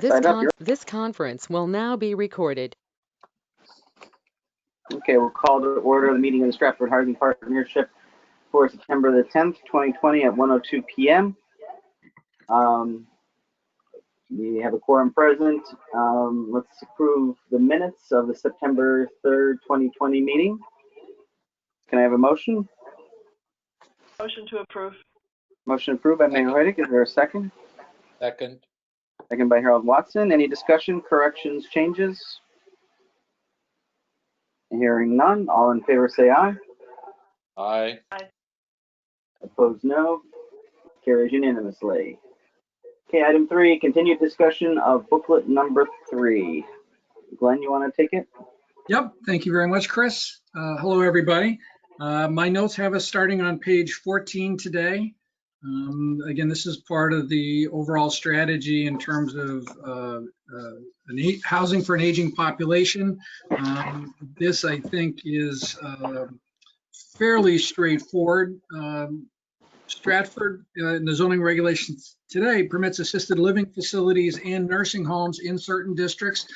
This conference will now be recorded. Okay, we'll call to order the meeting of the Stratford Housing Partnership for September the 10th, 2020 at 1:02 p.m. We have a quorum present. Let's approve the minutes of the September 3rd, 2020 meeting. Can I have a motion? Motion to approve. Motion approved by Mayor Hoydick. Is there a second? Second. Second by Harold Watson. Any discussion, corrections, changes? Hearing none. All in favor say aye. Aye. Opposed, no. Carries unanimously. Okay, item 3, continued discussion of booklet number 3. Glenn, you want to take it? Yep, thank you very much, Chris. Hello, everybody. My notes have us starting on page 14 today. Again, this is part of the overall strategy in terms of housing for an aging population. This, I think, is fairly straightforward. Stratford, in the zoning regulations today, permits assisted living facilities and nursing homes in certain districts.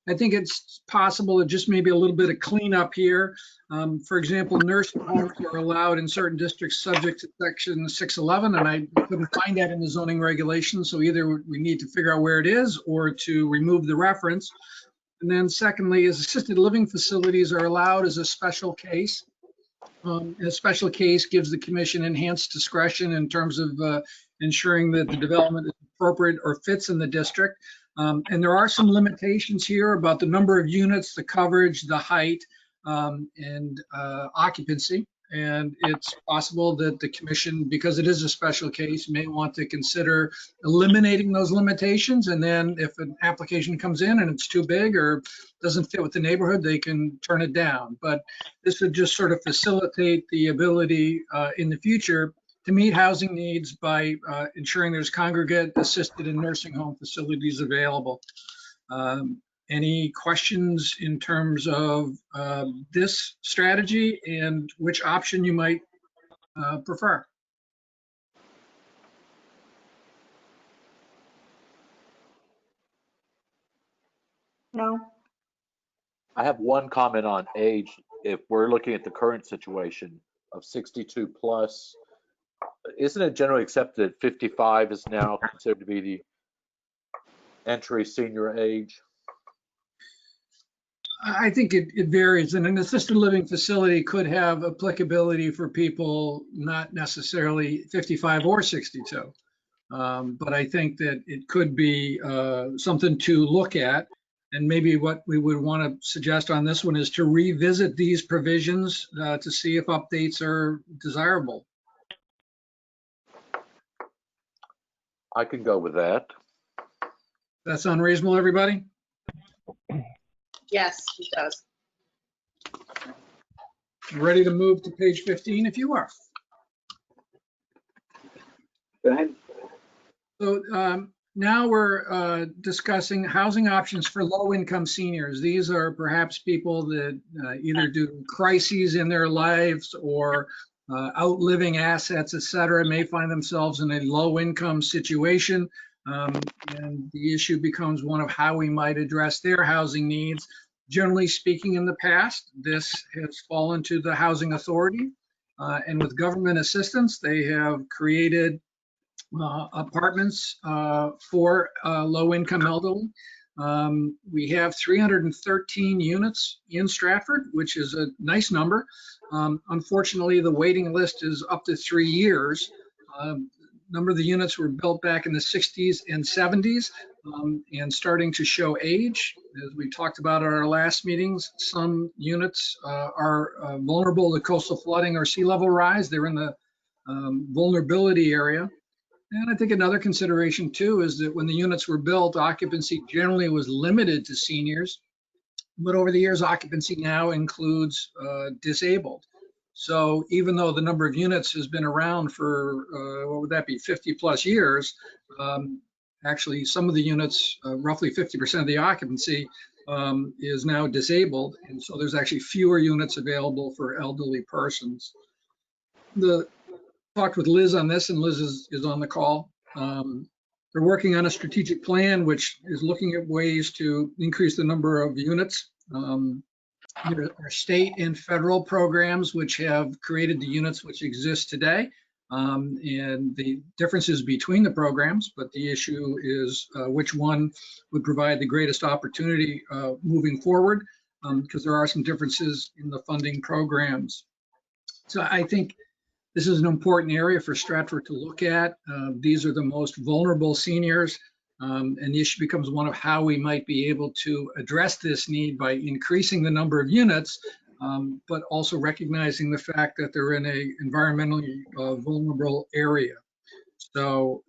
I think it's possible that just maybe a little bit of cleanup here. For example, nursing homes are allowed in certain districts subject to section 611, and I couldn't find that in the zoning regulations. So either we need to figure out where it is or to remove the reference. And then secondly, is assisted living facilities are allowed as a special case. A special case gives the commission enhanced discretion in terms of ensuring that the development is appropriate or fits in the district. And there are some limitations here about the number of units, the coverage, the height, and occupancy. And it's possible that the commission, because it is a special case, may want to consider eliminating those limitations. And then if an application comes in and it's too big or doesn't fit with the neighborhood, they can turn it down. But this would just sort of facilitate the ability in the future to meet housing needs by ensuring there's congregate, assisted, and nursing home facilities available. Any questions in terms of this strategy and which option you might prefer? No. I have one comment on age. If we're looking at the current situation of 62 plus, isn't it generally accepted that 55 is now considered to be the entry senior age? I think it varies, and an assisted living facility could have applicability for people not necessarily 55 or 62. But I think that it could be something to look at. And maybe what we would want to suggest on this one is to revisit these provisions to see if updates are desirable. I can go with that. That's unreasonable, everybody? Yes, it does. Ready to move to page 15 if you are. Go ahead. So now we're discussing housing options for low-income seniors. These are perhaps people that either do crises in their lives or outliving assets, et cetera, may find themselves in a low-income situation. And the issue becomes one of how we might address their housing needs. Generally speaking, in the past, this has fallen to the housing authority. And with government assistance, they have created apartments for low-income elderly. We have 313 units in Stratford, which is a nice number. Unfortunately, the waiting list is up to 3 years. Number of the units were built back in the 60s and 70s and starting to show age. As we talked about at our last meetings, some units are vulnerable to coastal flooding or sea level rise. They're in the vulnerability area. And I think another consideration too is that when the units were built, occupancy generally was limited to seniors. But over the years, occupancy now includes disabled. So even though the number of units has been around for, what would that be, 50 plus years, actually some of the units, roughly 50% of the occupancy is now disabled. And so there's actually fewer units available for elderly persons. Talked with Liz on this, and Liz is on the call. They're working on a strategic plan, which is looking at ways to increase the number of units. There are state and federal programs which have created the units which exist today, and the differences between the programs, but the issue is which one would provide the greatest opportunity moving forward, because there are some differences in the funding programs. So I think this is an important area for Stratford to look at. These are the most vulnerable seniors, and the issue becomes one of how we might be able to address this need by increasing the number of units, but also recognizing the fact that they're in a environmentally vulnerable area. So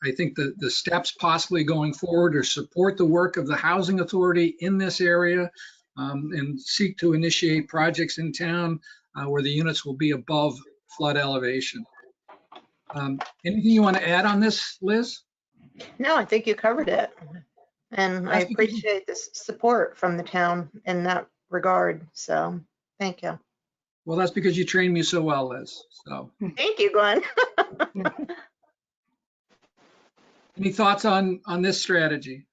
I think that the steps possibly going forward are support the work of the housing authority in this area, and seek to initiate projects in town where the units will be above flood elevation. Anything you want to add on this, Liz? No, I think you covered it. And I That's because- appreciate this support from the town in that regard. So thank you. Well, that's because you trained me so well, Liz. So Thank you, Glenn. any thoughts on this strategy?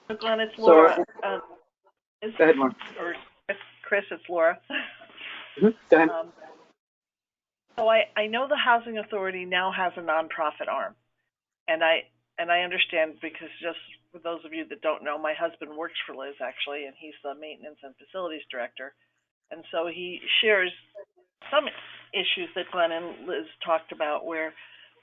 So Glenn, it's So- Laura. Go ahead, Mark. Or Chris, it's Laura. Go ahead. So I know the Housing Authority now has a nonprofit arm, and I understand because just for those of you that don't know, my husband works for Liz actually, and he's the maintenance and facilities director, and so he shares some issues that Glenn and Liz talked about, where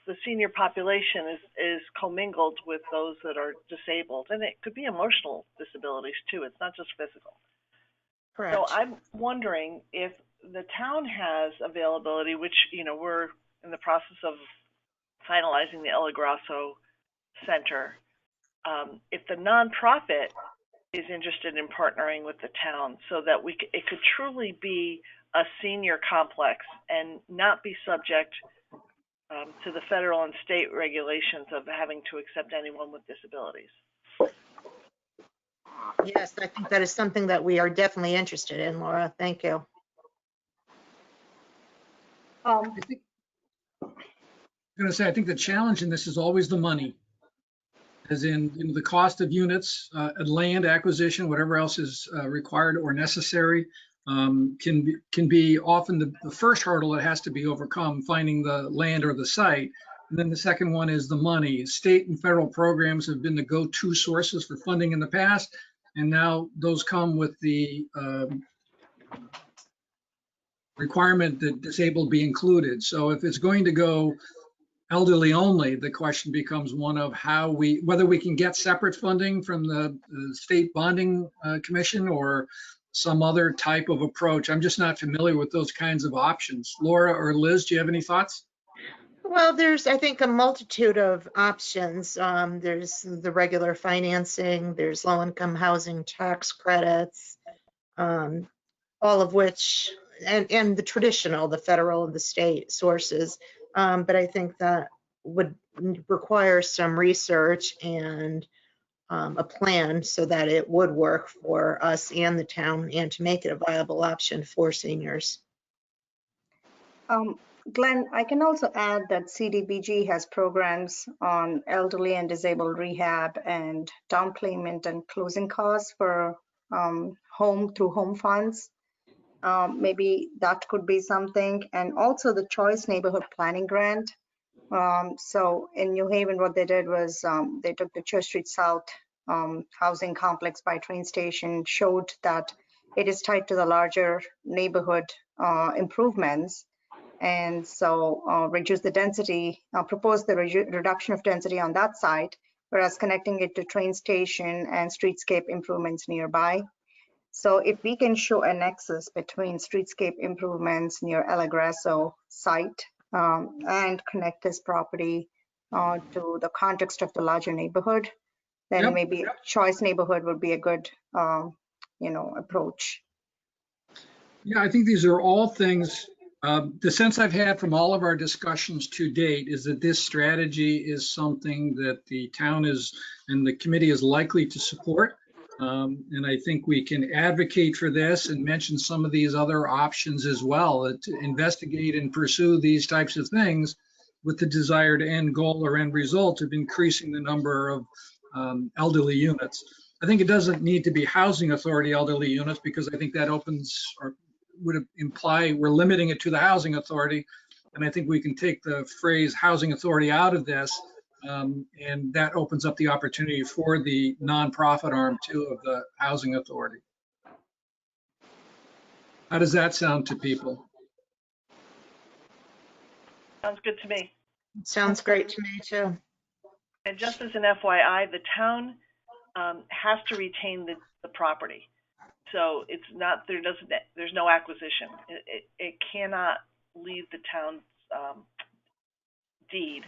the senior population is commingled with those that are disabled, and it could be emotional disabilities too. It's not just physical. Correct. So I'm wondering if the town has availability, which, you know, we're in the process of finalizing the El Grasso Center. If the nonprofit is interested in partnering with the town so that it could truly be a senior complex and not be subject to the federal and state regulations of having to accept anyone with disabilities. Yes, I think that is something that we are definitely interested in, Laura. Thank you. I think, I'm going to say, I think the challenge in this is always the money, as in, the cost of units, land acquisition, whatever else is required or necessary, can be often the first hurdle that has to be overcome, finding the land or the site. And then the second one is the money. State and federal programs have been the go-to sources for funding in the past, and now those come with the requirement that disabled be included. So if it's going to go elderly only, the question becomes one of whether we can get separate funding from the state bonding commission or some other type of approach. I'm just not familiar with those kinds of options. Laura or Liz, do you have any thoughts? Well, there's, I think, a multitude of options. There's the regular financing, there's low-income housing tax credits, all of which, and the traditional, the federal and the state sources. But I think that would require some research and a plan so that it would work for us and the town, and to make it a viable option for seniors. Glenn, I can also add that CDBG has programs on elderly and disabled rehab and down payment and closing costs for through home funds. Maybe that could be something. And also the Choice Neighborhood Planning Grant. So in New Haven, what they did was they took the Church Street South housing complex by train station, showed that it is tied to the larger neighborhood improvements. And so reduce the density, propose the reduction of density on that site, whereas connecting it to train station and streetscape improvements nearby. So if we can show a nexus between streetscape improvements near El Grasso site and connect this property to the context of the larger neighborhood, then Yep. maybe Choice Neighborhood would be a good, approach. Yeah, I think these are all things. The sense I've had from all of our discussions to date is that this strategy is something that the town and the committee is likely to support. And I think we can advocate for this and mention some of these other options as well, to investigate and pursue these types of things with the desired end goal or end result of increasing the number of elderly units. I think it doesn't need to be housing authority elderly units, because I think that opens or would imply we're limiting it to the housing authority. And I think we can take the phrase housing authority out of this, and that opens up the opportunity for the nonprofit arm too of the housing authority. How does that sound to people? Sounds good to me. Sounds great to me too. And just as an FYI, the town has to retain the property. So it's not, there's no acquisition. It cannot leave the town's deed.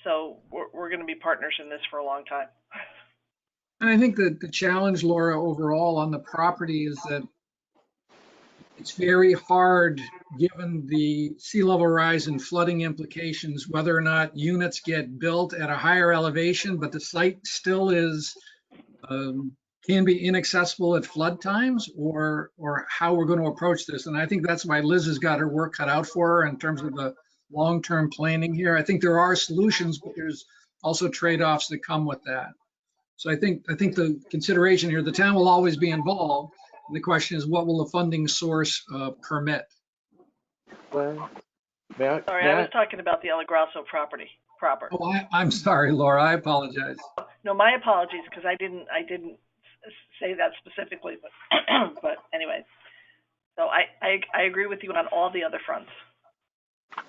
So we're going to be partners in this for a long time. And I think that the challenge, Laura, overall on the property is that it's very hard, given the sea level rise and flooding implications, whether or not units get built at a higher elevation, but the site still is can be inaccessible at flood times, or how we're going to approach this. And I think that's why Liz has got her work cut out for her in terms of the long-term planning here. I think there are solutions, but there's also trade-offs that come with that. So I think the consideration here, the town will always be involved. And the question is, what will the funding source permit? Well, Sorry, I was talking about the El Grasso property proper. Oh, I'm sorry, Laura. I apologize. No, my apologies, because I didn't say that specifically, but but anyway. So I agree with you on all the other fronts.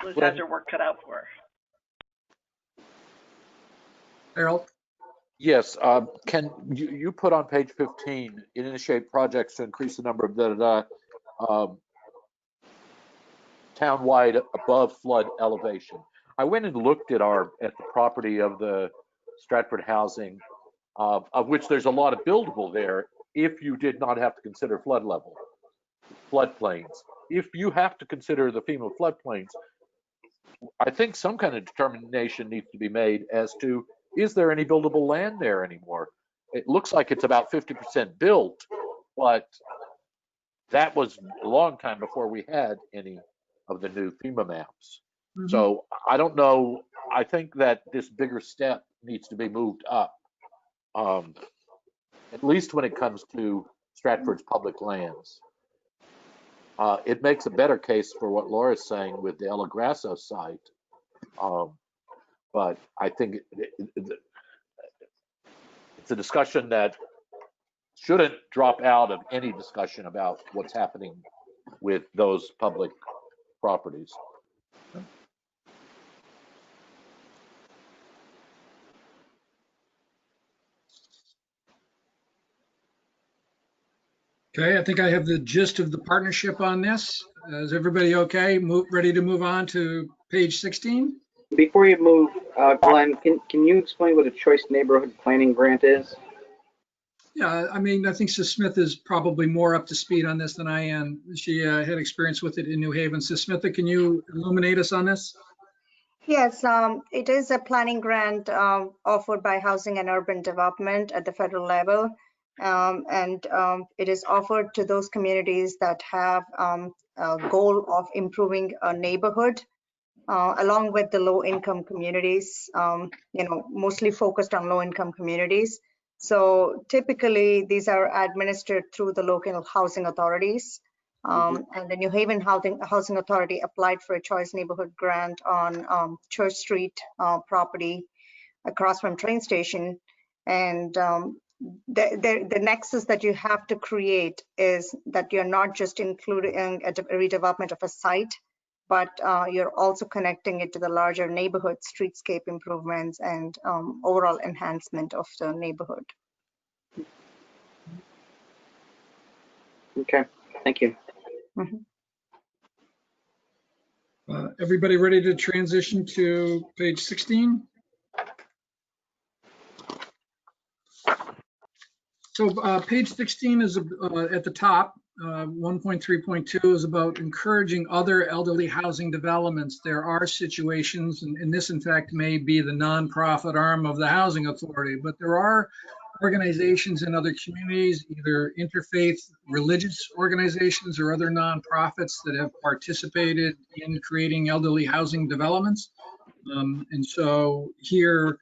Liz has her work cut out for her. Harold? Yes, can you put on page 15, initiate projects to increase the number of townwide above flood elevation. I went and looked at the property of the Stratford housing, of which there's a lot of buildable there if you did not have to consider floodplains. If you have to consider the FEMA floodplains, I think some kind of determination needs to be made as to, is there any buildable land there anymore? It looks like it's about 50% built, but that was a long time before we had any of the new FEMA maps. Mm-hmm. So I don't know. I think that this bigger step needs to be moved up, at least when it comes to Stratford's public lands. It makes a better case for what Laura's saying with the El Grasso site. But I think it's a discussion that shouldn't drop out of any discussion about what's happening with those public properties. Okay, I think I have the gist of the partnership on this. Is everybody okay? Ready to move on to page 16? Before you move, Glenn, can you explain what a choice neighborhood planning grant is? Yeah, I mean, I think Sis Smith is probably more up to speed on this than I am. She had experience with it in New Haven. Sis Smith, can you illuminate us on this? Yes, it is a planning grant offered by Housing and Urban Development at the federal level. It is offered to those communities that have a goal of improving a neighborhood, along with the low-income communities, mostly focused on low-income communities. So typically, these are administered through the local housing authorities. And the New Haven Housing Authority applied for a choice neighborhood grant on Church Street property across from train station. And the nexus that you have to create is that you're not just including a redevelopment of a site, but you're also connecting it to the larger neighborhood streetscape improvements and overall enhancement of the neighborhood. Okay, thank you. Mm-hmm. Everybody ready to transition to page 16? So page 16 is at the top. 1.3.2 is about encouraging other elderly housing developments. There are situations, and this in fact may be the nonprofit arm of the housing authority, but there are organizations in other communities, either interfaith religious organizations or other nonprofits that have participated in creating elderly housing developments. And so here,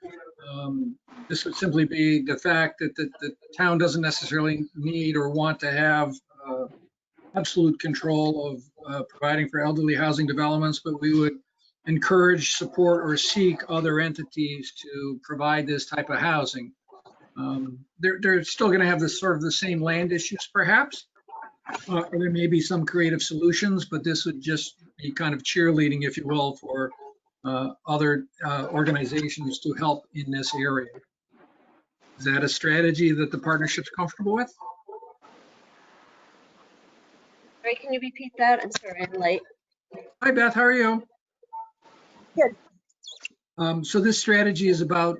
this would simply be the fact that the town doesn't necessarily need or want to have absolute control of providing for elderly housing developments, but we would encourage, support, or seek other entities to provide this type of housing. They're still going to have this sort of the same land issues, perhaps, or there may be some creative solutions, but this would just be kind of cheerleading, if you will, for other organizations to help in this area. Is that a strategy that the partnership's comfortable with? Sorry, can you repeat that? I'm sorry, I'm late. Hi, Beth, how are you? Good. So this strategy is about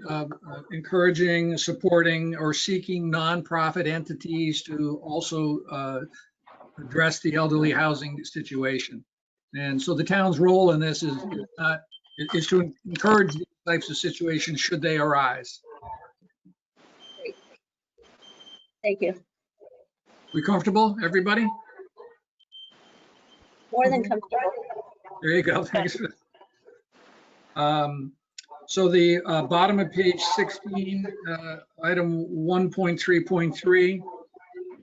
encouraging, supporting, or seeking nonprofit entities to also address the elderly housing situation. And so the town's role in this is to encourage these types of situations should they arise. Great. Thank you. We comfortable, everybody? More than comfortable. There you go. Thanks. So the bottom of page 16, item 1.3.3,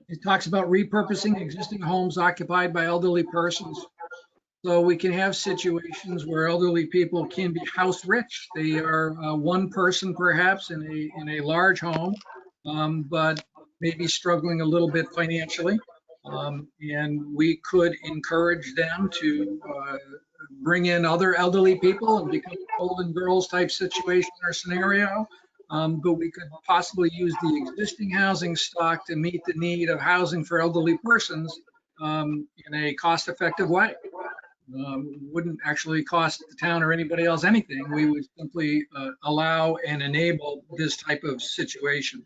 it talks about repurposing existing homes occupied by elderly persons. So we can have situations where elderly people can be house rich. They are one person perhaps in a large home, but maybe struggling a little bit financially. And we could encourage them to bring in other elderly people and become a Golden Girls type situation or scenario. But we could possibly use the existing housing stock to meet the need of housing for elderly persons in a cost-effective way. Wouldn't actually cost the town or anybody else anything. We would simply allow and enable this type of situation.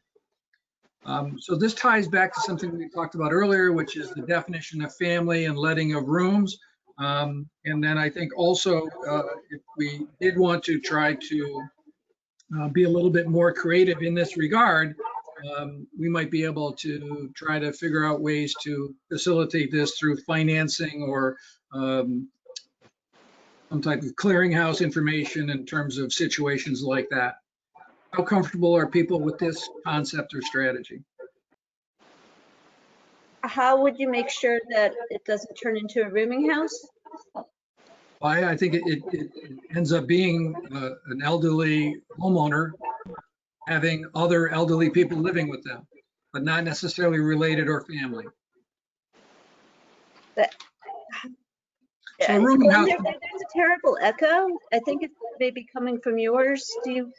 So this ties back to something we talked about earlier, which is the definition of family and letting of rooms. And then I think also if we did want to try to be a little bit more creative in this regard, we might be able to try to figure out ways to facilitate this through financing or some type of clearinghouse information in terms of situations like that. How comfortable are people with this concept or strategy? How would you make sure that it doesn't turn into a rooming house? I think it ends up being an elderly homeowner having other elderly people living with them, but not necessarily related or family. So a rooming house. There's a terrible echo. I think it's maybe coming from yours. Do you?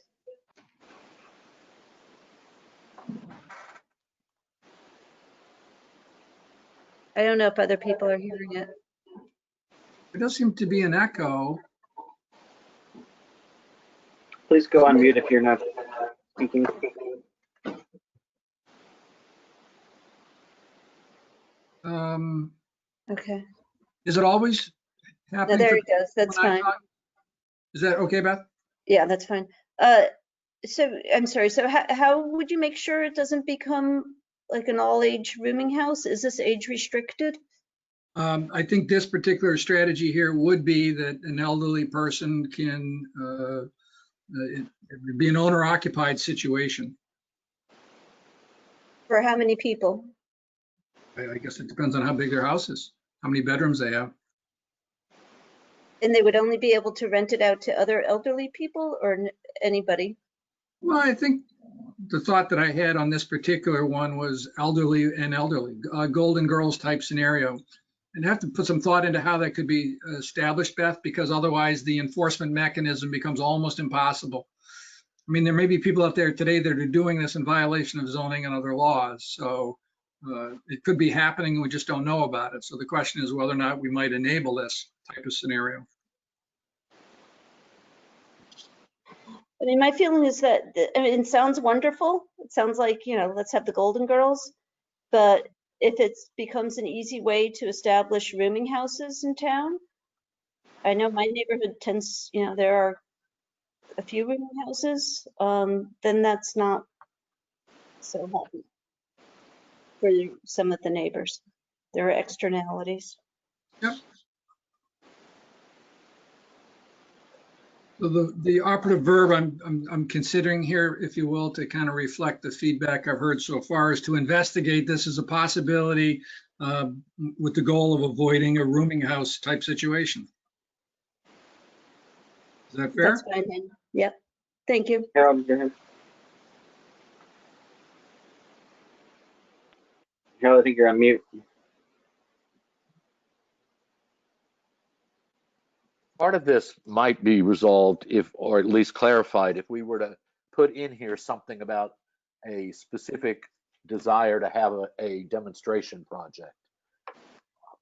I don't know if other people are hearing it. There does seem to be an echo. Please go on mute if you're not speaking. Okay. Is it always happening? No, there it goes. That's fine. Is that okay, Beth? Yeah, that's fine. So I'm sorry. So how would you make sure it doesn't become like an all-age rooming house? Is this age restricted? I think this particular strategy here would be that an elderly person can it would be an owner-occupied situation. For how many people? I guess it depends on how big their house is, how many bedrooms they have. And they would only be able to rent it out to other elderly people or anybody? Well, I think the thought that I had on this particular one was elderly and elderly, Golden Girls type scenario. And have to put some thought into how that could be established, Beth, because otherwise the enforcement mechanism becomes almost impossible. I mean, there may be people out there today that are doing this in violation of zoning and other laws. So it could be happening and we just don't know about it. So the question is whether or not we might enable this type of scenario. I mean, my feeling is that, I mean, it sounds wonderful. It sounds like, you know, let's have the Golden Girls. But if it becomes an easy way to establish rooming houses in town, I know my neighborhood tends, you know, there are a few rooming houses, then that's not so happy for some of the neighbors. There are externalities. Yep. So the operative verb I'm considering here, if you will, to kind of reflect the feedback I've heard so far, is to investigate this as a possibility with the goal of avoiding a rooming house type situation. Is that fair? That's fine then. Yep. Thank you. Harold, go ahead. Harold, I think you're on mute. Part of this might be resolved if, or at least clarified, if we were to put in here something about a specific desire to have a demonstration project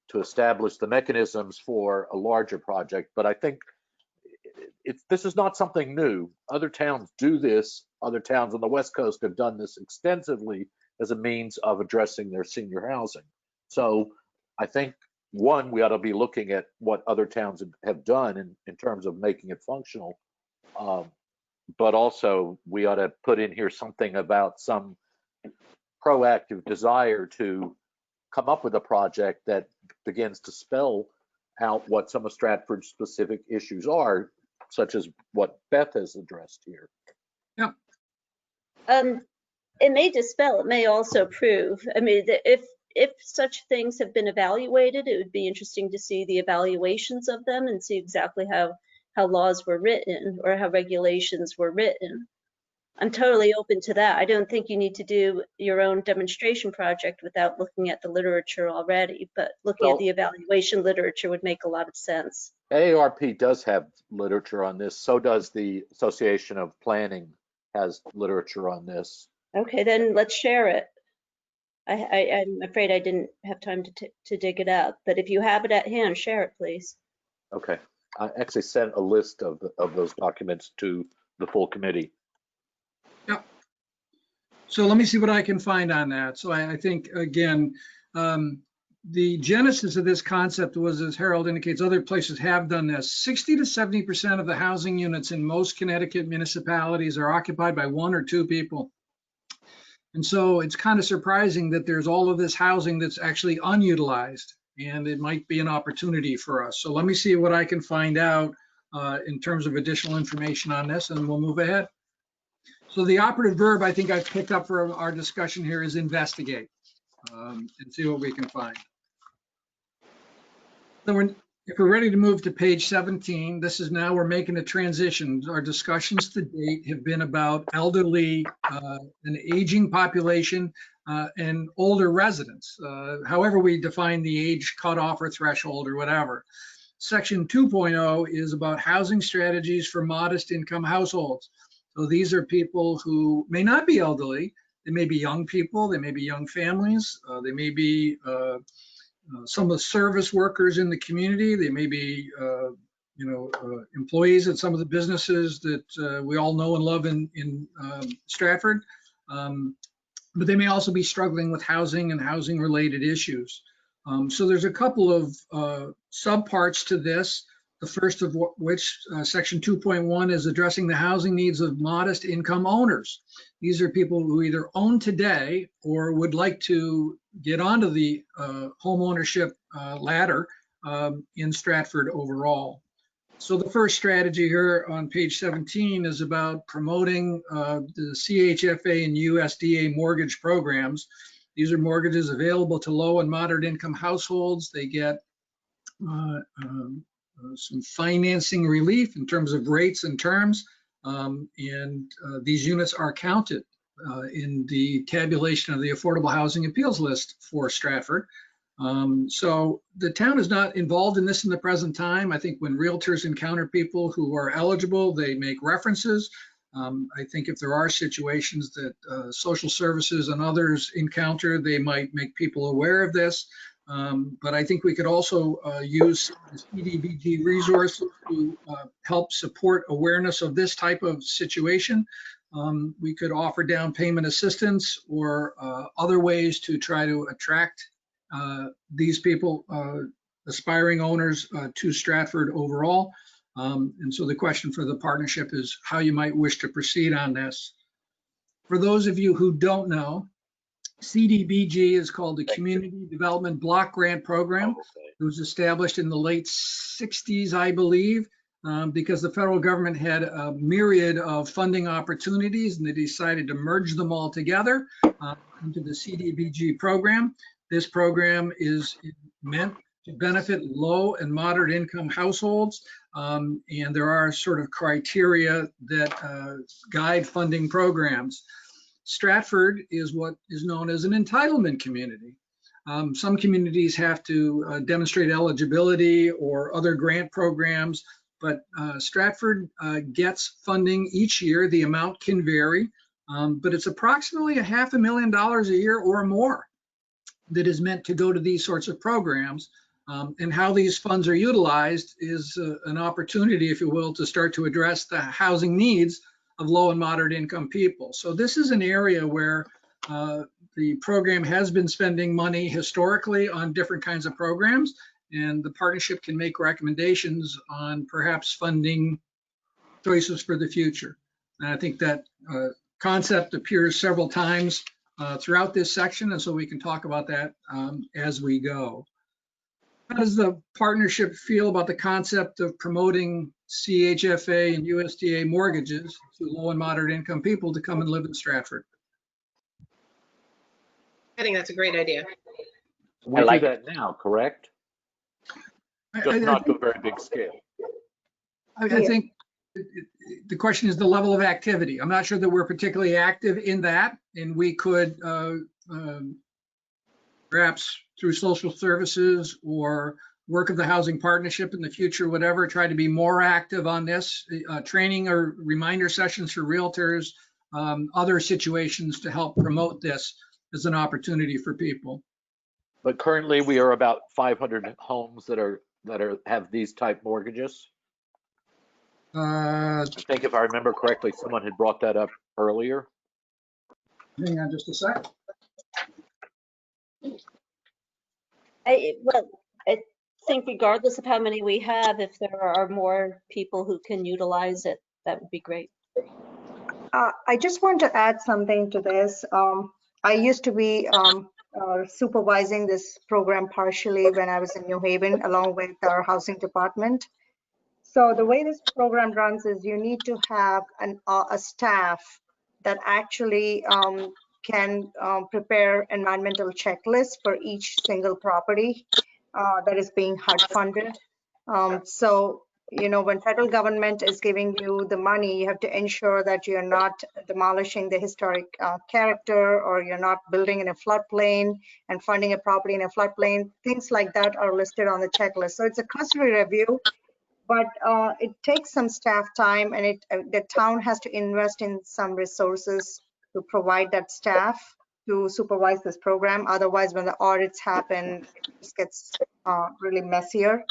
to establish the mechanisms for a larger project. But I think this is not something new. Other towns do this. Other towns on the West Coast have done this extensively as a means of addressing their senior housing. So I think, one, we ought to be looking at what other towns have done in terms of making it functional. But also we ought to put in here something about some proactive desire to come up with a project that begins to spell out what some of Stratford's specific issues are, such as what Beth has addressed here. Yeah. It may dispel, it may also prove. I mean, if such things have been evaluated, it would be interesting to see the evaluations of them and see exactly how laws were written or how regulations were written. I'm totally open to that. I don't think you need to do your own demonstration project without looking at the literature already, but looking at the evaluation literature would make a lot of sense. AARP does have literature on this. So does the Association of Planning has literature on this. Okay, then let's share it. I'm afraid I didn't have time to dig it up, but if you have it at hand, share it, please. Okay. I actually sent a list of those documents to the full committee. Yeah. So let me see what I can find on that. So I think, again, the genesis of this concept was, as Harold indicates, other places have done this. 60 to 70% of the housing units in most Connecticut municipalities are occupied by one or two people. And so it's kind of surprising that there's all of this housing that's actually unutilized, and it might be an opportunity for us. So let me see what I can find out in terms of additional information on this, and we'll move ahead. So the operative verb I think I've picked up for our discussion here is investigate, and see what we can find. So if we're ready to move to page 17, this is now we're making a transition. Our discussions to date have been about elderly, an aging population, and older residents, however we define the age cutoff or threshold or whatever. Section 2.0 is about housing strategies for modest income households. So these are people who may not be elderly. They may be young people. They may be young families. They may be some of the service workers in the community. They may be, employees at some of the businesses that we all know and love in Stratford. But they may also be struggling with housing and housing related issues. So there's a couple of subparts to this. The first of which, section 2.1, is addressing the housing needs of modest income owners. These are people who either own today or would like to get onto the home ownership ladder in Stratford overall. So the first strategy here on page 17 is about promoting the CHFA and USDA mortgage programs. These are mortgages available to low and moderate income households. They get some financing relief in terms of rates and terms, and these units are counted in the tabulation of the Affordable Housing Appeals List for Stratford. So the town is not involved in this in the present time. I think when realtors encounter people who are eligible, they make references. I think if there are situations that social services and others encounter, they might make people aware of this. But I think we could also use the CDBG resources to help support awareness of this type of situation. We could offer down payment assistance or other ways to try to attract these people, aspiring owners, to Stratford overall. And so the question for the partnership is how you might wish to proceed on this. For those of you who don't know, CDBG is called the Community Development Block Grant Program. It was established in the late 60s, I believe, because the federal government had a myriad of funding opportunities, and they decided to merge them all together into the CDBG program. This program is meant to benefit low and moderate income households, and there are sort of criteria that guide funding programs. Stratford is what is known as an entitlement community. Some communities have to demonstrate eligibility or other grant programs, but Stratford gets funding each year. The amount can vary, but it's approximately $500,000 a year or more that is meant to go to these sorts of programs. And how these funds are utilized is an opportunity, if you will, to start to address the housing needs of low and moderate income people. So this is an area where the program has been spending money historically on different kinds of programs, and the partnership can make recommendations on perhaps funding choices for the future. And I think that concept appears several times throughout this section, and so we can talk about that as we go. How does the partnership feel about the concept of promoting CHFA and USDA mortgages to low and moderate income people to come and live in Stratford? I think that's a great idea. We do that now, correct? Just not to a very big scale. I think the question is the level of activity. I'm not sure that we're particularly active in that, and we could perhaps through social services or work of the housing partnership in the future, whatever, try to be more active on this, training or reminder sessions for realtors, other situations to help promote this as an opportunity for people. But currently we are about 500 homes that have these type mortgages. I think if I remember correctly, someone had brought that up earlier. Hang on just a sec. Well, I think regardless of how many we have, if there are more people who can utilize it, that would be great. I just want to add something to this. I used to be supervising this program partially when I was in New Haven, along with our housing department. So the way this program runs is you need to have a staff that actually can prepare environmental checklists for each single property that is being HUD funded. So, you know, when federal government is giving you the money, you have to ensure that you're not demolishing the historic character, or you're not building in a floodplain and funding a property in a floodplain. Things like that are listed on the checklist. So it's a cursory review, but it takes some staff time, and the town has to invest in some resources to provide that staff to supervise this program. Otherwise, when the audits happen, it just gets really messier.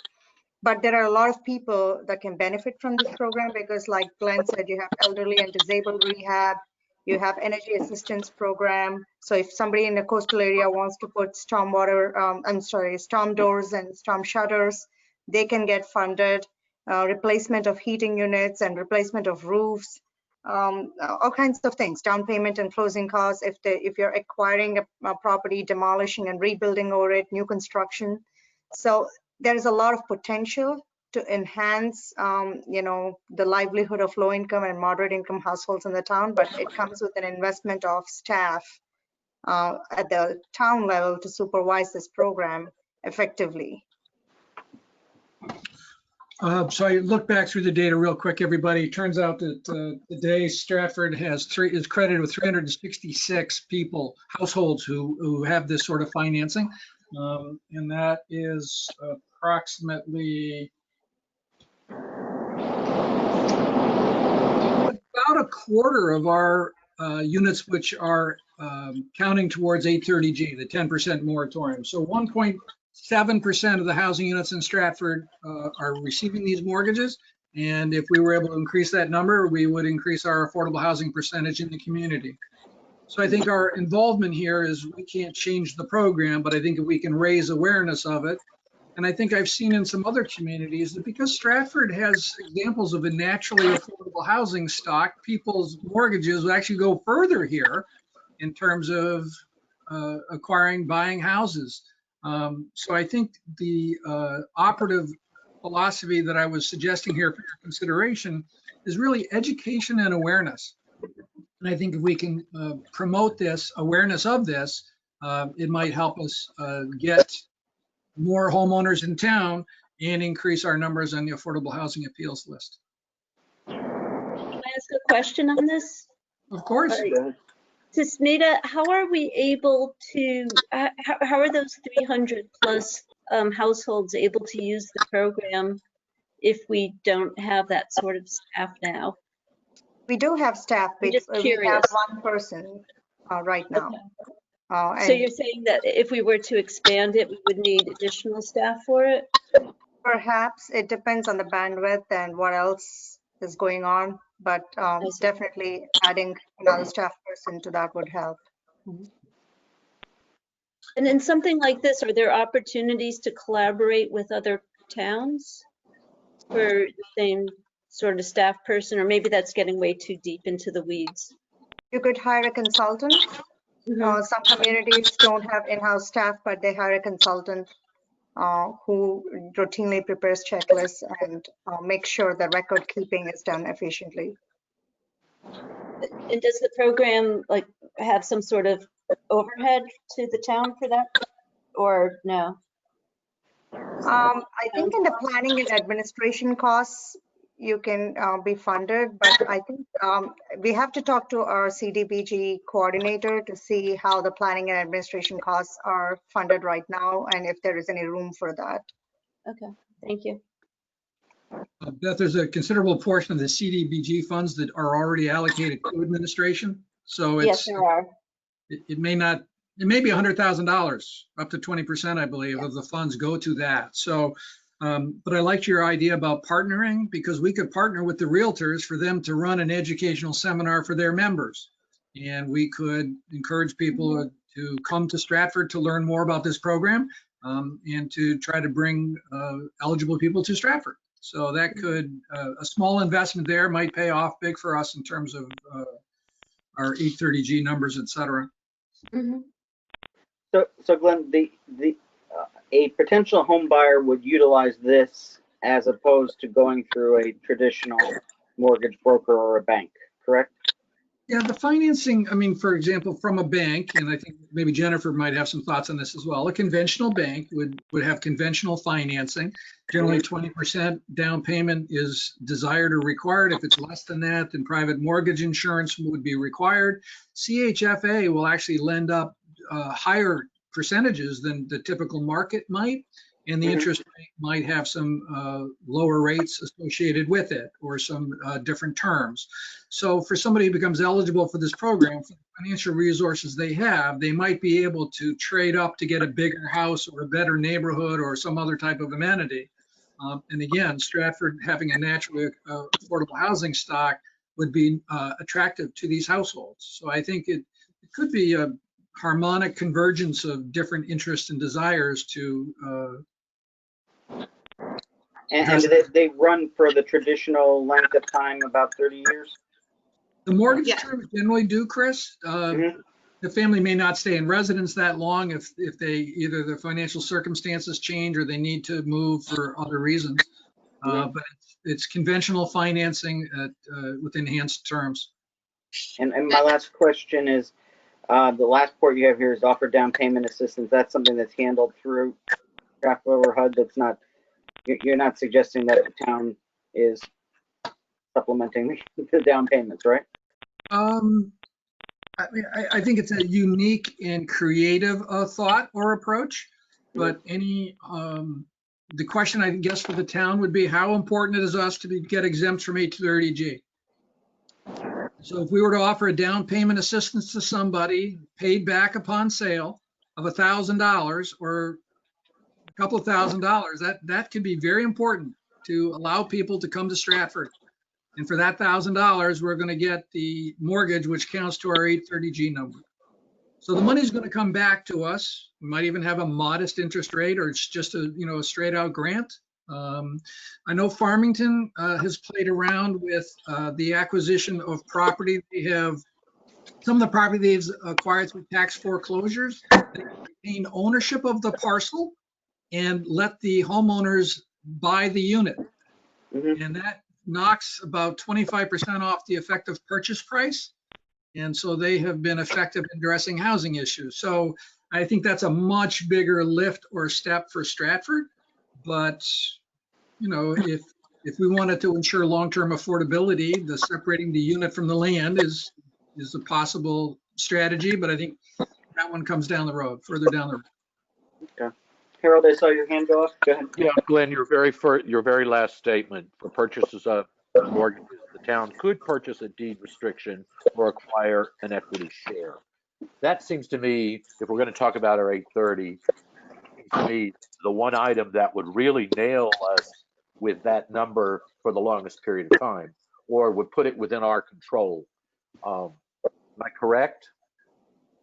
But there are a lot of people that can benefit from this program because, like Glenn said, you have elderly and disabled rehab, you have energy assistance program. So if somebody in a coastal area wants to put storm doors and storm shutters, they can get funded. Replacement of heating units and replacement of roofs, all kinds of things, down payment and closing costs. If you're acquiring a property, demolishing and rebuilding over it, new construction. So there is a lot of potential to enhance, you know, the livelihood of low income and moderate income households in the town, but it comes with an investment of staff at the town level to supervise this program effectively. So I look back through the data real quick, everybody. Turns out that today Stratford is credited with 366 people, households who have this sort of financing. And that is approximately about a quarter of our units which are counting towards 830G, the 10% moratorium. So 1.7% of the housing units in Stratford are receiving these mortgages. And if we were able to increase that number, we would increase our affordable housing percentage in the community. So I think our involvement here is we can't change the program, but I think if we can raise awareness of it And I think I've seen in some other communities that because Stratford has examples of a naturally affordable housing stock, people's mortgages would actually go further here in terms of acquiring, buying houses. So I think the operative philosophy that I was suggesting here for your consideration is really education and awareness. And I think if we can promote this awareness of this, it might help us get more homeowners in town and increase our numbers on the affordable housing appeals list. Can I ask a question on this? Of course. All right. So Smita, how are we able to, how are those 300 plus households able to use the program if we don't have that sort of staff now? We do have staff, I'm just we have curious. one person right now. So you're saying that if we were to expand it, we would need additional staff for it? Perhaps it depends on the bandwidth and what else is going on, but definitely adding another staff person to that would help. And in something like this, are there opportunities to collaborate with other towns for the same sort of staff person, or maybe that's getting way too deep into the weeds? You could hire a consultant. Some communities don't have in-house staff, but they hire a consultant who routinely prepares checklists and make sure the record keeping is done efficiently. And does the program like have some sort of overhead to the town for that, or no? I think in the planning and administration costs, you can be funded, but I think we have to talk to our CDBG coordinator to see how the planning and administration costs are funded right now and if there is any room for that. Okay, thank you. Beth, there's a considerable portion of the CDBG funds that are already allocated to administration. So it's, yes, there are. It may not, it may be $100,000, up to 20%, I believe, of the funds go to that. So, but I liked your idea about partnering, because we could partner with the realtors for them to run an educational seminar for their members. And we could encourage people to come to Stratford to learn more about this program and to try to bring eligible people to Stratford. So that could, a small investment there might pay off big for us in terms of our 830G numbers, et cetera. So Glenn, a potential home buyer would utilize this as opposed to going through a traditional mortgage broker or a bank, correct? Yeah, the financing, I mean, for example, from a bank, and I think maybe Jennifer might have some thoughts on this as well. A conventional bank would have conventional financing. Generally 20% down payment is desired or required. If it's less than that, then private mortgage insurance would be required. CHFA will actually lend up higher percentages than the typical market might, and the interest rate might have some lower rates associated with it, or some different terms. So for somebody who becomes eligible for this program, for the financial resources they have, they might be able to trade up to get a bigger house or a better neighborhood or some other type of amenity. And again, Stratford having a naturally affordable housing stock would be attractive to these households. So I think it could be a harmonic convergence of different interests and desires to and they run for the traditional length of time, about 30 years? The mortgage terms generally do, Chris. The family may not stay in residence that long if they either their financial circumstances change or they need to move for other reasons. But it's conventional financing with enhanced terms. And my last question is, the last part you have here is offer down payment assistance. That's something that's handled through Stratford or HUD. That's not, you're not suggesting that the town is supplementing the down payments, right? I think it's a unique and creative thought or approach, but any the question I guess for the town would be how important it is us to get exempt from 830G. So if we were to offer a down payment assistance to somebody paid back upon sale of $1,000 or a couple of $1,000, that could be very important to allow people to come to Stratford. And for that $1,000, we're going to get the mortgage, which counts to our 830G number. So the money's going to come back to us. We might even have a modest interest rate, or it's just a, a straight out grant. I know Farmington has played around with the acquisition of property. They have some of the property they've acquired through tax foreclosures. They retain ownership of the parcel and let the homeowners buy the unit. Mhm. And that knocks about 25% off the effective purchase price. And so they have been effective in addressing housing issues. So I think that's a much bigger lift or step for Stratford. But, if we wanted to ensure long-term affordability, the separating the unit from the land is a possible strategy. But I think that one comes down the road, further down the road. Okay. Harold, I saw your hand go up. Go ahead. Yeah, Glenn, your very last statement, for purchases of mortgages, the town could purchase a deed restriction or acquire an equity share. That seems to me, if we're going to talk about our 830, to me, the one item that would really nail us with that number for the longest period of time, or would put it within our control. Am I correct?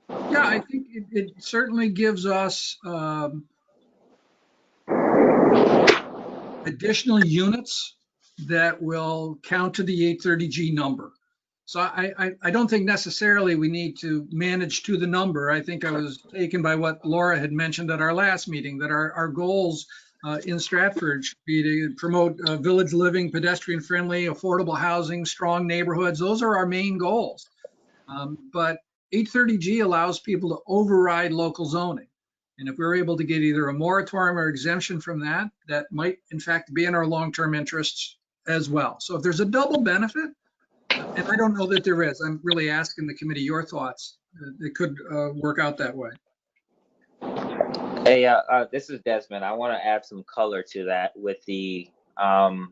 Yeah, I think it certainly gives us additional units that will count to the 830G number. So I don't think necessarily we need to manage to the number. I think I was taken by what Laura had mentioned at our last meeting, that our goals in Stratford should be to promote village living, pedestrian friendly, affordable housing, strong neighborhoods. Those are our main goals. But 830G allows people to override local zoning. And if we're able to get either a moratorium or exemption from that, that might in fact be in our long-term interests as well. So if there's a double benefit, and I don't know that there is, I'm really asking the committee your thoughts. It could work out that way. Hey, this is Desmond. I want to add some color to that with the CHAFA,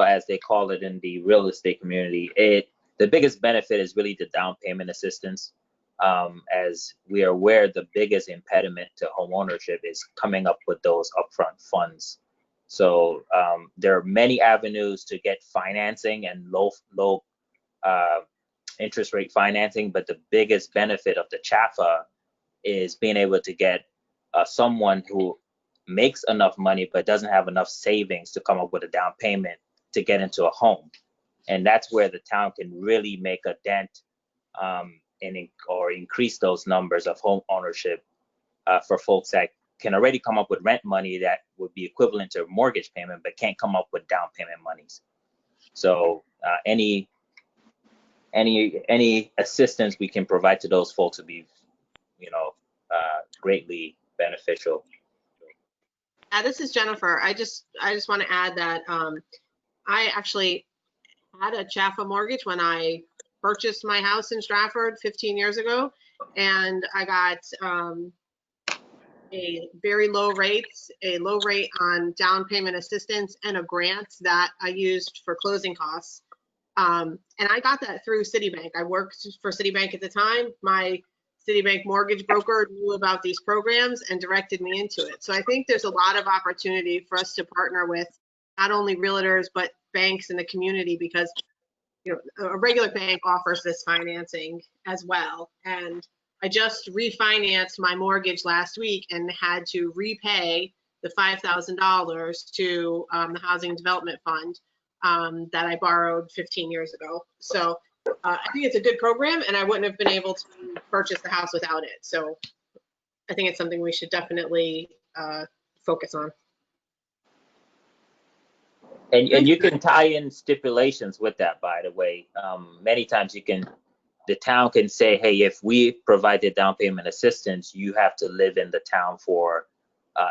as they call it in the real estate community. The biggest benefit is really the down payment assistance. As we are aware, the biggest impediment to home ownership is coming up with those upfront funds. So there are many avenues to get financing and low interest rate financing, but the biggest benefit of the CHAFA is being able to get someone who makes enough money but doesn't have enough savings to come up with a down payment to get into a home. And that's where the town can really make a dent or increase those numbers of home ownership for folks that can already come up with rent money that would be equivalent to a mortgage payment, but can't come up with down payment monies. So any assistance we can provide to those folks would be, greatly beneficial. This is Jennifer. I just want to add that I actually had a CHAFA mortgage when I purchased my house in Stratford 15 years ago, and I got a low rate on down payment assistance and a grant that I used for closing costs. And I got that through Citibank. I worked for Citibank at the time. My Citibank mortgage broker knew about these programs and directed me into it. So I think there's a lot of opportunity for us to partner with not only realtors, but banks in the community, because a regular bank offers this financing as well. And I just refinanced my mortgage last week and had to repay the $5,000 to the Housing Development Fund that I borrowed 15 years ago. So I think it's a good program, and I wouldn't have been able to purchase the house without it. So I think it's something we should definitely focus on. And you can tie in stipulations with that, by the way. Many times the town can say, hey, if we provide the down payment assistance, you have to live in the town for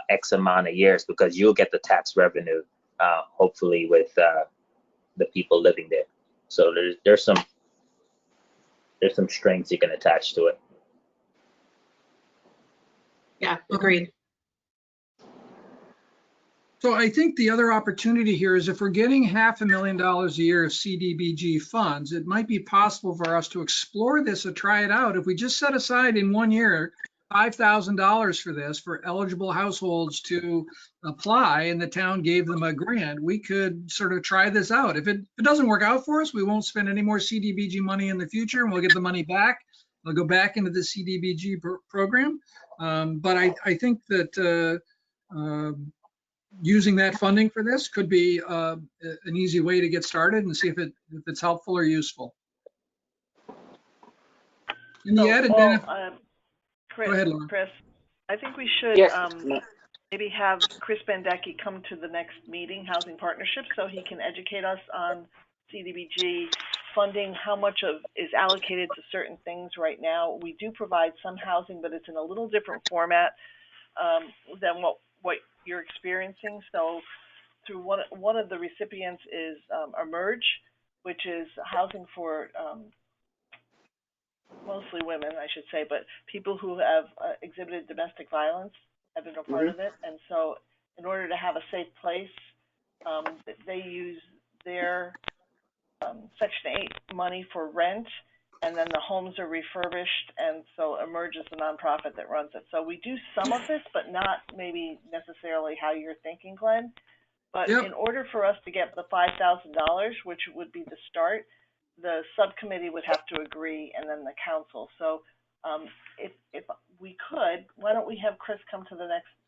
X amount of years, because you'll get the tax revenue, hopefully, with the people living there. So there's some strings you can attach to it. Yeah, agreed. So I think the other opportunity here is, if we're getting $500,000 a year of CDBG funds, it might be possible for us to explore this or try it out. If we just set aside in 1 year $5,000 for this, for eligible households to apply, and the town gave them a grant, we could sort of try this out. If it doesn't work out for us, we won't spend any more CDBG money in the future, and we'll get the money back. they'll go back into the CDBG program. But I think that using that funding for this could be an easy way to get started and see if it's helpful or useful. In the added benefit, Chris, go ahead, Laura. Chris, I think we should Yes. maybe have Chris Bandecki come to the next meeting, Housing Partnership, so he can educate us on CDBG funding, how much of is allocated to certain things right now. We do provide some housing, but it's in a little different format than what you're experiencing. So through one of the recipients is Emerge, which is housing for mostly women, I should say, but people who have exhibited domestic violence have been a part of it. And so in order to have a safe place, they use their Section 8 money for rent, and then the homes are refurbished, and so Emerge is the nonprofit that runs it. So we do some of this, but not maybe necessarily how you're thinking, Glenn. But in order for us to get the $5,000, which would be the start, the subcommittee would have to agree, and then the council. So if we could, why don't we have Chris come to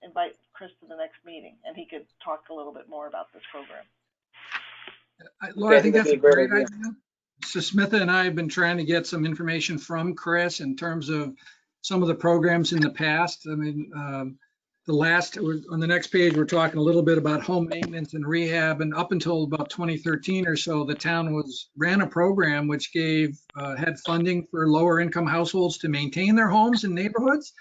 invite Chris to the next meeting, and he could talk a little bit more about this program. Laura, I think that's a great idea. So Smitha and I have been trying to get some information from Chris in terms of some of the programs in the past. I mean, on the next page, we're talking a little bit about home maintenance and rehab. And up until about 2013 or so, the town ran a program which had funding for lower income households to maintain their homes and neighborhoods.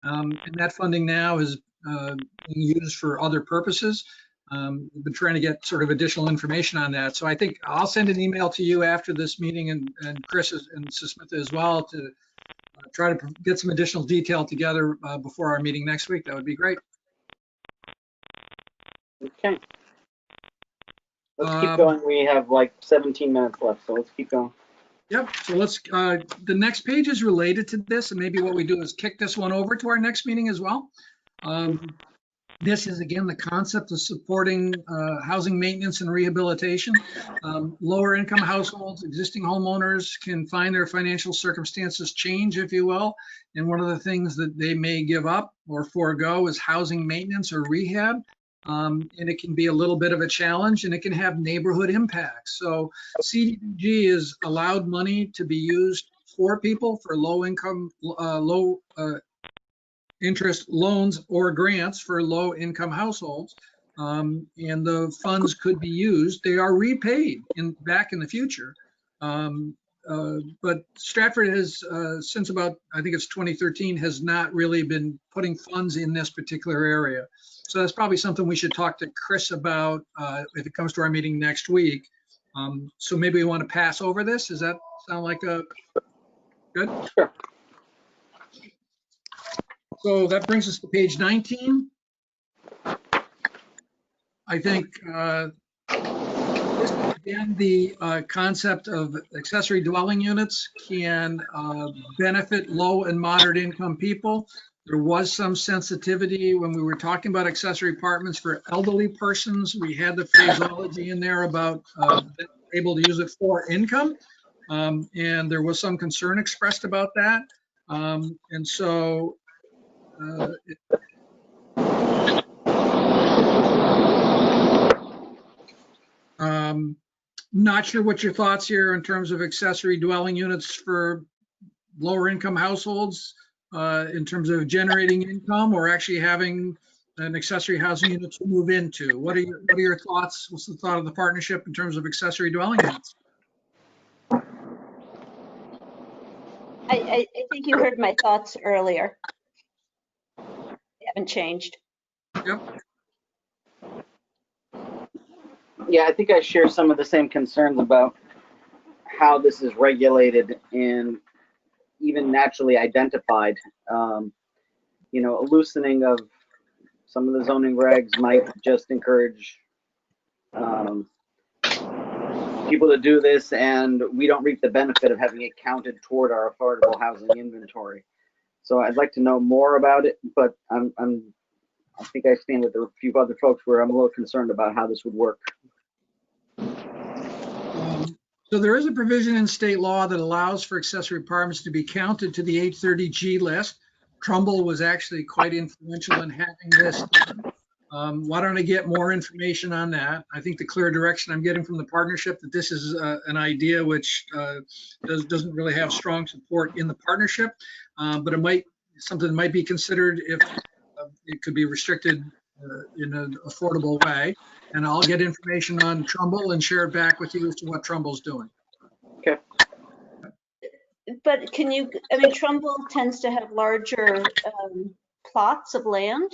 And that funding now is being used for other purposes. We've been trying to get sort of additional information on that. So I think I'll send an email to you after this meeting, and Chris and Susmitha as well, to try to get some additional detail together before our meeting next week. That would be great. Okay. Let's keep going. We have like 17 minutes left, so let's keep going. Yep. So the next page is related to this, and maybe what we do is kick this one over to our next meeting as well. This is, again, the concept of supporting housing maintenance and rehabilitation. Lower income households, existing homeowners can find their financial circumstances change, if you will. And one of the things that they may give up or forego is housing maintenance or rehab. And it can be a little bit of a challenge, and it can have neighborhood impacts. So CDBG is allowed money to be used for people for low income, low interest loans or grants for low income households, and the funds could be used. They are repaid back in the future, but Stratford has since about, I think it's 2013, has not really been putting funds in this particular area. So that's probably something we should talk to Chris about if it comes to our meeting next week. So maybe we want to pass over this. Does that sound like a good? Sure. So that brings us to page 19. I think this, again, the concept of accessory dwelling units can benefit low and moderate income people. There was some sensitivity when we were talking about accessory apartments for elderly persons. We had the phraseology in there about able to use it for income. And there was some concern expressed about that. And so not sure what your thoughts here in terms of accessory dwelling units for lower income households in terms of generating income or actually having an accessory housing unit to move into. What are your thoughts? What's the thought of the partnership in terms of accessory dwelling units? I think you heard my thoughts earlier. They haven't changed. Yep. Yeah, I think I share some of the same concerns about how this is regulated and even naturally identified. You know, a loosening of some of the zoning regs might just encourage people to do this, and we don't reap the benefit of having it counted toward our affordable housing inventory. So I'd like to know more about it, but I think I stand with a few other folks where I'm a little concerned about how this would work. So there is a provision in state law that allows for accessory apartments to be counted to the 830G list. Trumbull was actually quite influential in having this done. Why don't I get more information on that? I think the clear direction I'm getting from the partnership that this is an idea which doesn't really have strong support in the partnership, but it might something that might be considered if it could be restricted in an affordable way. And I'll get information on Trumbull and share it back with you as to what Trumbull's doing. Okay. But can you, I mean, Trumbull tends to have larger plots of land.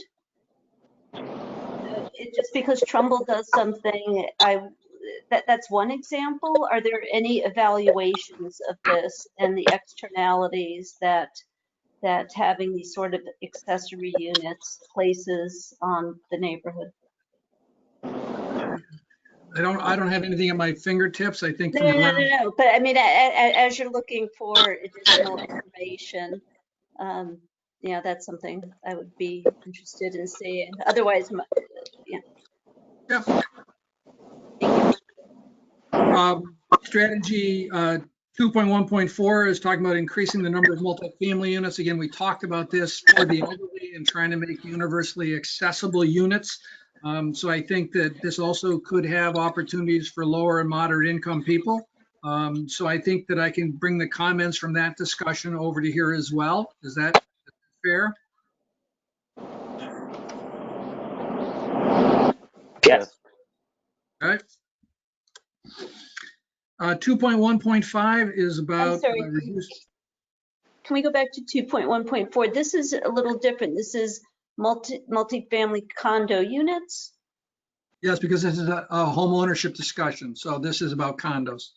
Just because Trumbull does something, that's one example. Are there any evaluations of this and the externalities that having these sort of accessory units places on the neighborhood? I don't have anything at my fingertips. I think No. But I mean, as you're looking for additional information, yeah, that's something I would be interested in seeing. Otherwise, yeah. Yeah. Strategy 2.1.4 is talking about increasing the number of multifamily units. Again, we talked about this for the elderly and trying to make universally accessible units. So I think that this also could have opportunities for lower and moderate income people. So I think that I can bring the comments from that discussion over to here as well. Is that fair? Yes. All right. 2.1.5 is about I'm sorry. Can we go back to 2.1.4? This is a little different. This is multi-family condo units. Yes, because this is a home ownership discussion. So this is about condos.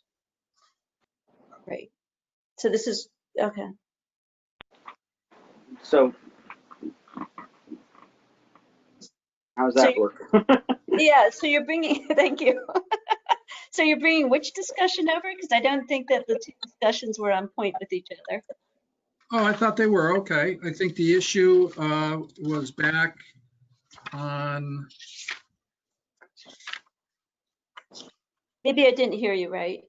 Right. So this is, okay. So how's that work? Yeah, so you're bringing, thank you. So you're bringing which discussion over? Because I don't think that the two discussions were on point with each other. Oh, I thought they were. Okay. I think the issue was back on. Maybe I didn't hear you right.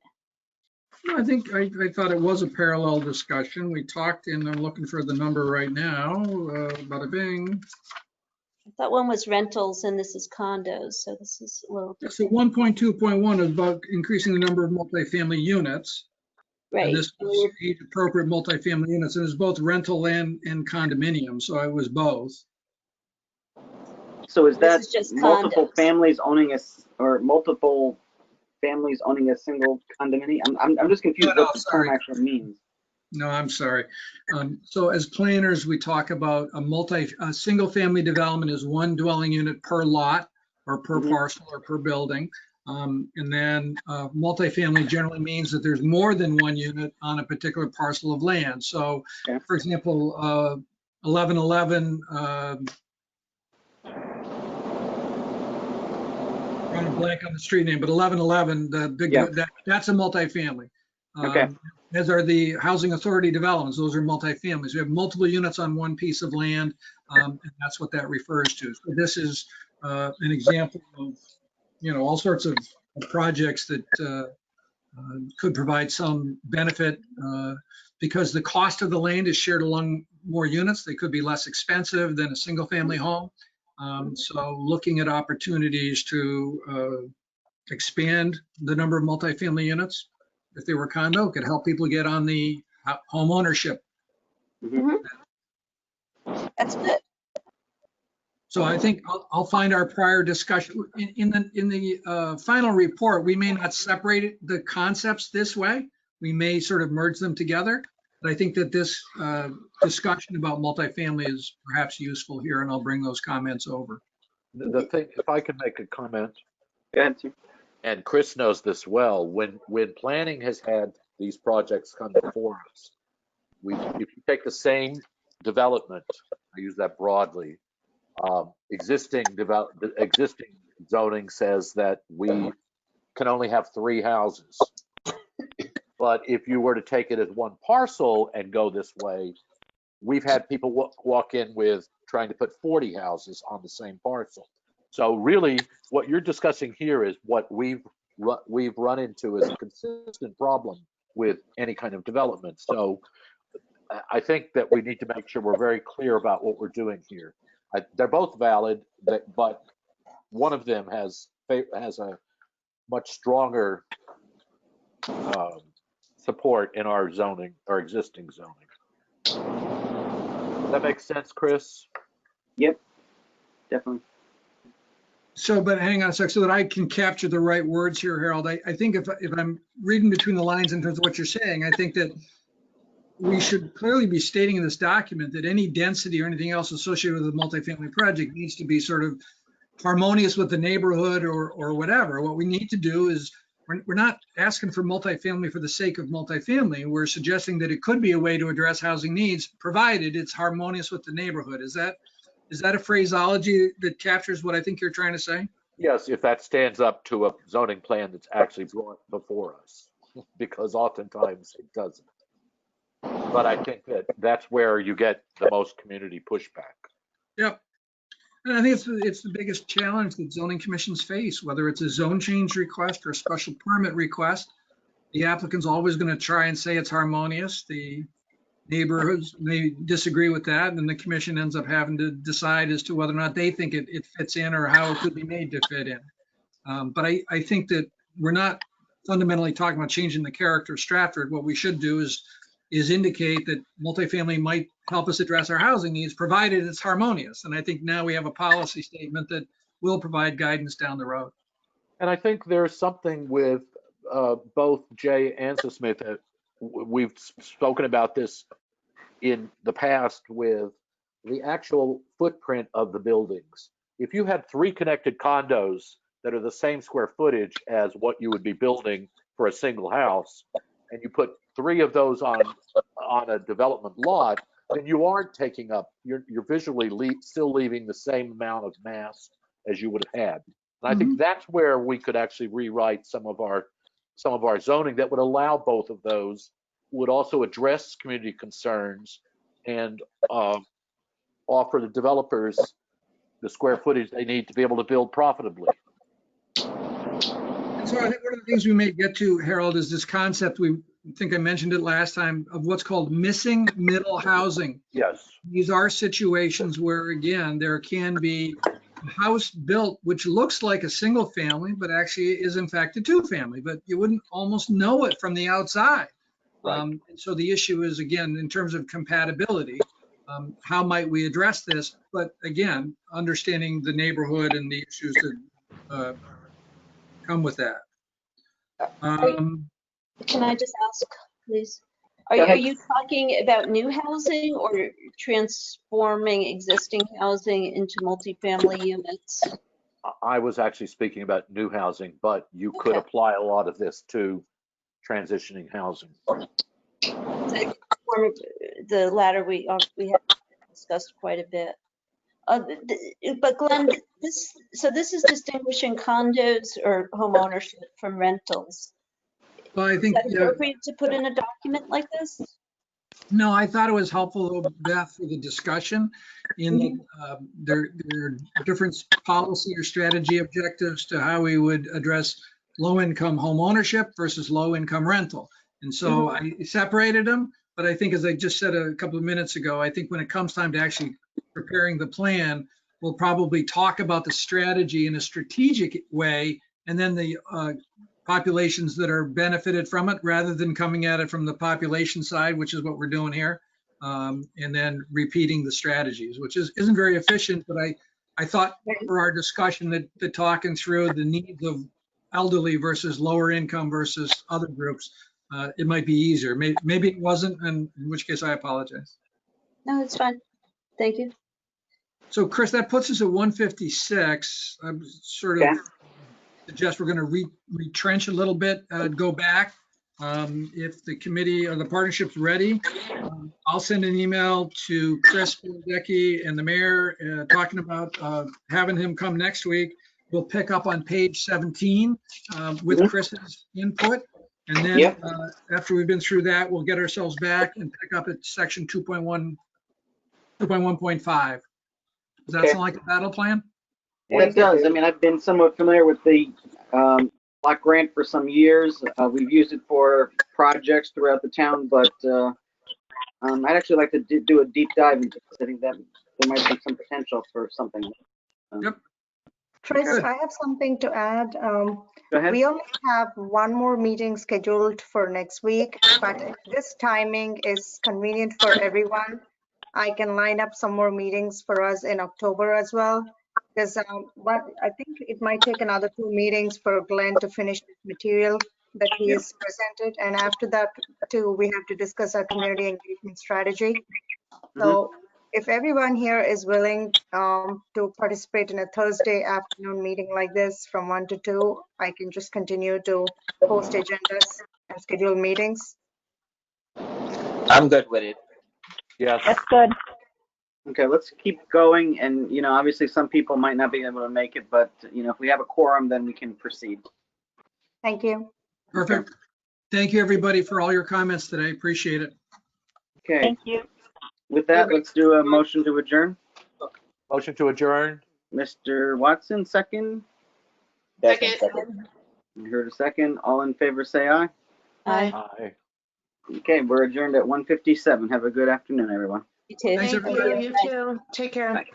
No, I think I thought it was a parallel discussion. We talked, and I'm looking for the number right now. Bada bing. I thought one was rentals and this is condos, so this is a little So different. 1.2.1 is about increasing the number of multifamily units. Right. And this was age appropriate multifamily units. It was both rental land and condominium, so it was both. So is that just multiple condos. families owning or multiple families owning a single condominium? I'm just confused what the term actually means. No, I'm sorry. So as planners, we talk about a single family development is one dwelling unit per lot or per parcel or per building. And then multifamily generally means that there's more than one unit on a particular parcel of land. So for example, 1111, drawing a blank on the street name, but 1111, the big, that's a multifamily. As are the housing authority developments. Those are multifamilies. We have multiple units on one piece of land, and that's what that refers to. So this is an example of, all sorts of projects that could provide some benefit because the cost of the land is shared along more units. They could be less expensive than a single family home. So looking at opportunities to expand the number of multifamily units, if they were condo, could help people get on the home ownership. That's good. So I think I'll find our prior discussion in the final report. We may not separate the concepts this way. We may sort of merge them together. But I think that this discussion about multifamily is perhaps useful here, and I'll bring those comments over. The thing, if I could make a comment. Go ahead, Tim. And Chris knows this well, when planning has had these projects come before us, if you take the same development, I use that broadly, existing zoning says that we can only have 3 houses. But if you were to take it as one parcel and go this way, we've had people walk in with trying to put 40 houses on the same parcel. So really, what you're discussing here is what we've we've run into as a consistent problem with any kind of development. So I think that we need to make sure we're very clear about what we're doing here. They're both valid, but one of them has a much stronger support in our zoning, our existing zoning. Does that make sense, Chris? Yep, definitely. So, but hang on a sec, so that I can capture the right words here, Harold. I think if I'm reading between the lines in terms of what you're saying, I think that we should clearly be stating in this document that any density or anything else associated with a multifamily project needs to be sort of harmonious with the neighborhood or whatever. What we need to do is, we're not asking for multifamily for the sake of multifamily. We're suggesting that it could be a way to address housing needs, provided it's harmonious with the neighborhood. Is that a phraseology that captures what I think you're trying to say? Yes, if that stands up to a zoning plan that's actually brought before us, because oftentimes it doesn't. But I think that that's where you get the most community pushback. Yep. And I think it's the biggest challenge that zoning commissions face, whether it's a zone change request or a special permit request. The applicant's always going to try and say it's harmonious. The neighborhoods may disagree with that, and the commission ends up having to decide as to whether or not they think it fits in or how it could be made to fit in. But I think that we're not fundamentally talking about changing the character of Stratford. What we should do is indicate that multifamily might help us address our housing needs, provided it's harmonious. And I think now we have a policy statement that will provide guidance down the road. And I think there's something with both Jay and Smith. We've spoken about this in the past with the actual footprint of the buildings. If you had 3 connected condos that are the same square footage as what you would be building for a single house, and you put 3 of those on a development lot, then you aren't taking up, you're visually still leaving the same amount of mass as you would have had. And I think that's where we could actually rewrite some of our zoning that would allow both of those, would also address community concerns and offer the developers the square footage they need to be able to build profitably. And so I think one of the things we may get to, Harold, is this concept, I think I mentioned it last time, of what's called missing middle housing. Yes. These are situations where, again, there can be a house built which looks like a single family, but actually is in fact a 2-family, but you wouldn't almost know it from the outside. Right. And so the issue is, again, in terms of compatibility, how might we address this? But again, understanding the neighborhood and the issues that come with that. Can I just ask, please? Are you talking about new housing or transforming existing housing into multifamily units? I was actually speaking about new housing, but you could apply a lot of this to transitioning housing. The latter we have discussed quite a bit. But Glenn, this is distinguishing condos or home ownership from rentals. Well, I think is that appropriate to put in a document like this? No, I thought it was helpful, Beth, for the discussion in that there are different policy or strategy objectives to how we would address low-income home ownership versus low-income rental. And so I separated them, but I think, as I just said a couple of minutes ago, I think when it comes time to actually preparing the plan, we'll probably talk about the strategy in a strategic way, and then the populations that are benefited from it, rather than coming at it from the population side, which is what we're doing here, and then repeating the strategies, which isn't very efficient. But I thought for our discussion that talking through the needs of elderly versus lower income versus other groups, it might be easier. Maybe it wasn't, and in which case I apologize. No, it's fine. Thank you. So Chris, that puts us at 156. I'm sort of suggest we're going to retrench a little bit, go back. If the committee or the partnership's ready, I'll send an email to Chris Bezdecki and the mayor talking about having him come next week. We'll pick up on page 17 with Chris's input. And then after we've been through that, we'll get ourselves back and pick up at section 2.1, 2.1.5. Does that sound like a battle plan? That does. I mean, I've been somewhat familiar with the block grant for some years. We've used it for projects throughout the town, but I'd actually like to do a deep dive into this. I think that there might be some potential for something. Yep. Chris, Good. I have something to add. Go ahead. We only have one more meeting scheduled for next week, but if this timing is convenient for everyone, I can line up some more meetings for us in October as well. Because I think it might take another 2 meetings for Glenn to finish his material that he Yep. has presented. And after that, too, we have to discuss our community engagement strategy. So if everyone here is willing to participate in a Thursday afternoon meeting like this from 1 to 2, I can just continue to post agendas and schedule meetings. I'm good with it. Yes. That's good. Okay, let's keep going. And, obviously some people might not be able to make it, but, if we have a quorum, then we can proceed. Thank you. Perfect. Thank you, everybody, for all your comments today. Appreciate it. Okay, Thank you. with that, let's do a motion to adjourn. Motion to adjourn. Mr. Watson, second. Second. You heard a second. All in favor, say aye. Aye. Aye. Okay, we're adjourned at 1:57. Have a good afternoon, everyone. You too. Thanks, Thank everybody. you. You too. Take care. Bye.